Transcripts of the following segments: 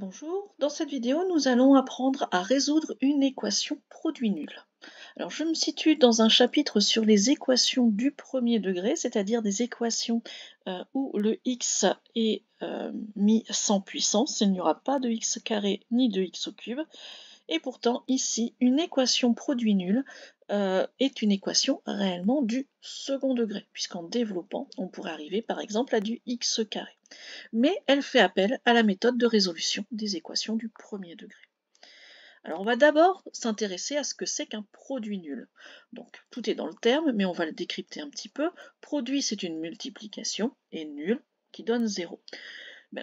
Bonjour, dans cette vidéo nous allons apprendre à résoudre une équation produit nul. Alors je me situe dans un chapitre sur les équations du premier degré, c'est-à-dire des équations où le x est mis sans puissance, il n'y aura pas de x carré ni de x au cube. Et pourtant ici une équation produit nul est une équation réellement du second degré, puisqu'en développant on pourrait arriver par exemple à du x carré. Mais elle fait appel à la méthode de résolution des équations du premier degré. Alors on va d'abord s'intéresser à ce que c'est qu'un produit nul. Donc tout est dans le terme, mais on va le décrypter un petit peu. Produit, c'est une multiplication, et nul qui donne 0.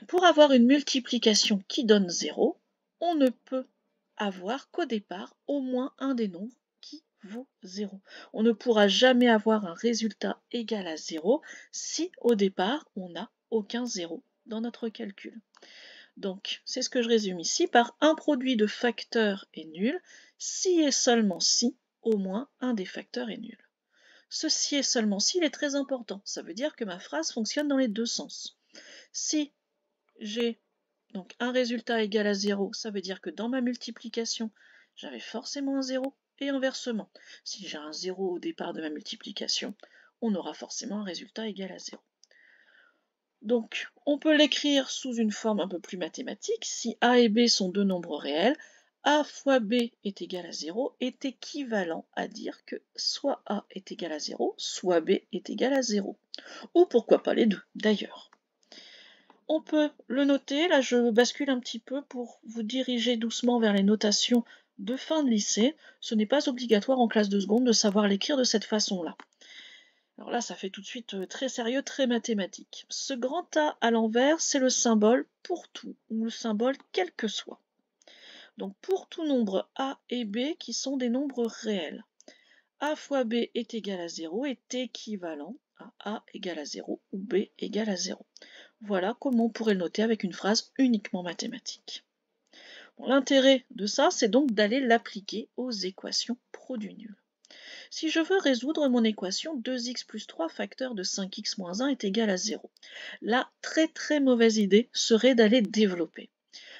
Pour avoir une multiplication qui donne 0, on ne peut avoir qu'au départ au moins un des nombres qui vaut 0. On ne pourra jamais avoir un résultat égal à 0 si au départ on n'a aucun 0 dans notre calcul. Donc, c'est ce que je résume ici par un produit de facteurs est nul si et seulement si au moins un des facteurs est nul. Ceci et seulement si il est très important. Ça veut dire que ma phrase fonctionne dans les deux sens. Si j'ai donc un résultat égal à 0, ça veut dire que dans ma multiplication, j'avais forcément un 0, et inversement. Si j'ai un 0 au départ de ma multiplication, on aura forcément un résultat égal à 0. Donc, on peut l'écrire sous une forme un peu plus mathématique. Si a et b sont deux nombres réels, a fois b est égal à 0 est équivalent à dire que soit a est égal à 0, soit b est égal à 0. Ou pourquoi pas les deux, d'ailleurs. On peut le noter, là je bascule un petit peu pour vous diriger doucement vers les notations de fin de lycée. Ce n'est pas obligatoire en classe de seconde de savoir l'écrire de cette façon-là. Alors là, ça fait tout de suite très sérieux, très mathématique. Ce grand A à l'envers, c'est le symbole pour tout, ou le symbole quel que soit. Donc pour tout nombre A et B qui sont des nombres réels, A fois B est égal à 0 est équivalent à A égale à 0 ou B égale à 0. Voilà comment on pourrait le noter avec une phrase uniquement mathématique. Bon, l'intérêt de ça, c'est donc d'aller l'appliquer aux équations produit nul. Si je veux résoudre mon équation 2x plus 3 facteur de 5x moins 1 est égal à 0, la très mauvaise idée serait d'aller développer.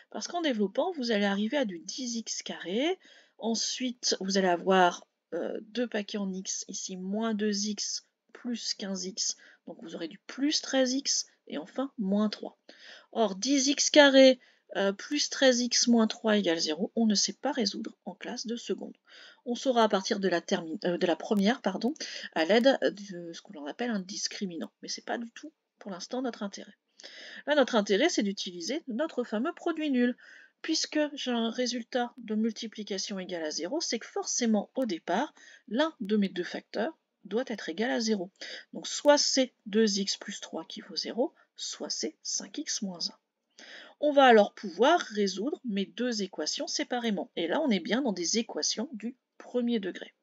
Parce qu'en développant, vous allez arriver à du 10x carré, ensuite vous allez avoir 2 paquets en x, ici moins 2x plus 15x, donc vous aurez du plus 13x, et enfin moins 3. Or 10x carré plus 13x moins 3 égale 0, on ne sait pas résoudre en classe de seconde. On saura à partir de la première à l'aide de ce qu'on appelle un discriminant. Mais ce n'est pas du tout pour l'instant notre intérêt. Là, notre intérêt, c'est d'utiliser notre fameux produit nul. Puisque j'ai un résultat de multiplication égal à 0, c'est que forcément au départ, l'un de mes deux facteurs doit être égal à 0. Donc soit c'est 2x plus 3 qui vaut 0, soit c'est 5x moins 1. On va alors pouvoir résoudre mes deux équations séparément. Et là, on est bien dans des équations du premier degré.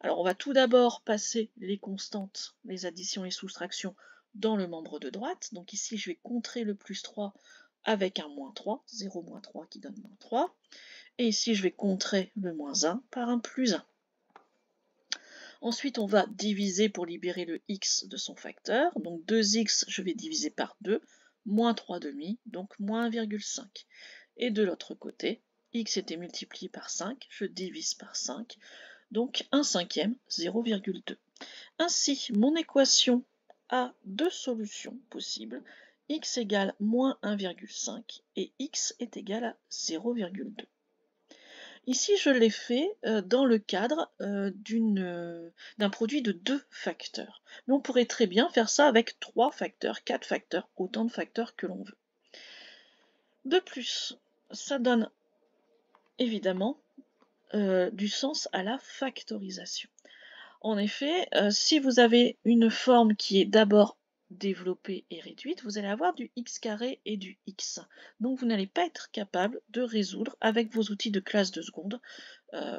Alors, on va tout d'abord passer les constantes, les additions et soustractions dans le membre de droite. Donc ici, je vais contrer le plus 3 avec un moins 3, 0 moins 3 qui donne moins 3. Et ici, je vais contrer le moins 1 par un plus 1. Ensuite, on va diviser pour libérer le x de son facteur. Donc 2x, je vais diviser par 2, moins 3 demi, donc moins 1,5. Et de l'autre côté, x était multiplié par 5, je divise par 5, donc 1 cinquième, 0,2. Ainsi, mon équation a deux solutions possibles, x égale moins 1,5 et x est égal à 0,2. Ici, je l'ai fait dans le cadre d'un produit de deux facteurs. Mais on pourrait très bien faire ça avec 3 facteurs, 4 facteurs, autant de facteurs que l'on veut. De plus, ça donne évidemment du sens à la factorisation. En effet, si vous avez une forme qui est d'abord développée et réduite, vous allez avoir du x carré et du x. Donc vous n'allez pas être capable de résoudre avec vos outils de classe de seconde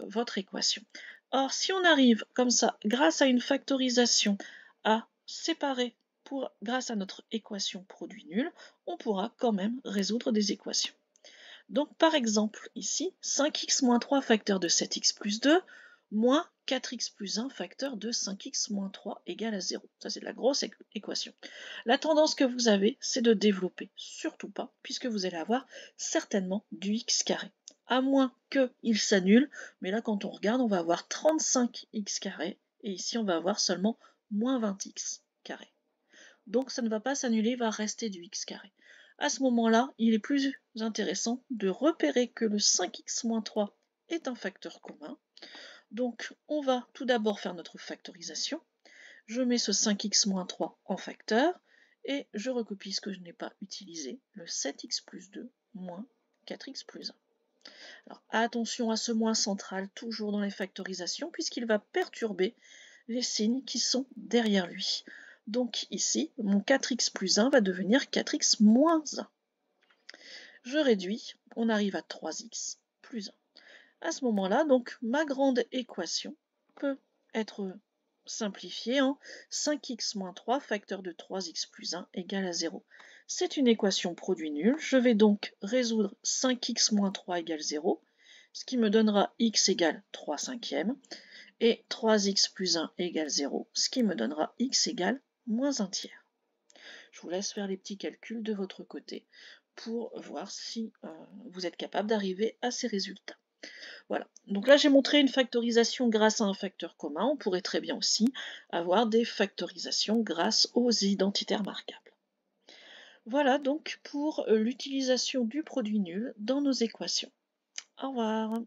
votre équation. Or, si on arrive comme ça, grâce à une factorisation, à séparer grâce à notre équation produit nul, on pourra quand même résoudre des équations. Donc par exemple, ici, 5x moins 3 facteur de 7x plus 2, moins 4x plus 1 facteur de 5x moins 3 égale à 0. Ça, c'est de la grosse équation. La tendance que vous avez, c'est de développer. Surtout pas, puisque vous allez avoir certainement du x carré. À moins qu'il s'annule, mais là, quand on regarde, on va avoir 35x carré, et ici, on va avoir seulement moins 20x carré. Donc, ça ne va pas s'annuler, il va rester du x carré. À ce moment-là, il est plus intéressant de repérer que le 5x moins 3 est un facteur commun. Donc, on va tout d'abord faire notre factorisation. Je mets ce 5x moins 3 en facteur et je recopie ce que je n'ai pas utilisé, le 7x plus 2 moins 4x plus 1. Alors, attention à ce moins central, toujours dans les factorisations, puisqu'il va perturber les signes qui sont derrière lui. Donc ici, mon 4x plus 1 va devenir 4x moins 1. Je réduis, on arrive à 3x plus 1. À ce moment-là, donc, ma grande équation peut être simplifiée en 5x moins 3 facteur de 3x plus 1 égale à 0. C'est une équation produit nul. Je vais donc résoudre 5x moins 3 égale 0, ce qui me donnera x égale 3 cinquièmes, et 3x plus 1 égale 0, ce qui me donnera x égale moins 1 tiers. Je vous laisse faire les petits calculs de votre côté pour voir si vous êtes capable d'arriver à ces résultats. Voilà, donc là j'ai montré une factorisation grâce à un facteur commun. On pourrait très bien aussi avoir des factorisations grâce aux identitaires marquables. Voilà donc pour l'utilisation du produit nul dans nos équations. Au revoir.